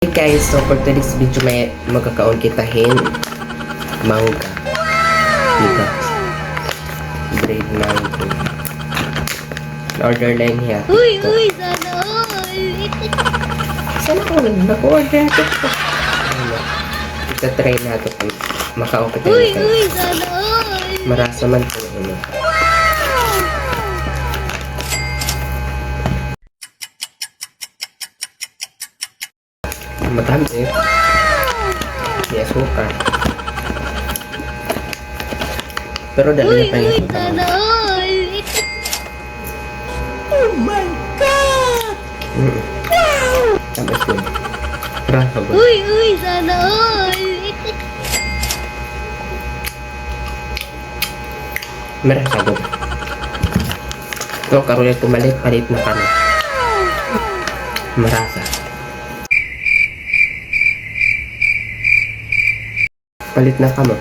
Hey guys, so for today's video may magkakaon kitahin mangga. Diba? Bread mango. Order lang niya. Uy, sana all. Sana ako nag-order ito. Isa-try na ito kung makaon kita Uy, sana all. marasa man po. Matamis eh. May asukar. Pero dali na pa yung Sana all. Oh my God! Tamis yun. Rasa ba? Uy, sana all. Marasa ba? So, karoon ito palit na kami. Marasa. Palit na kamo.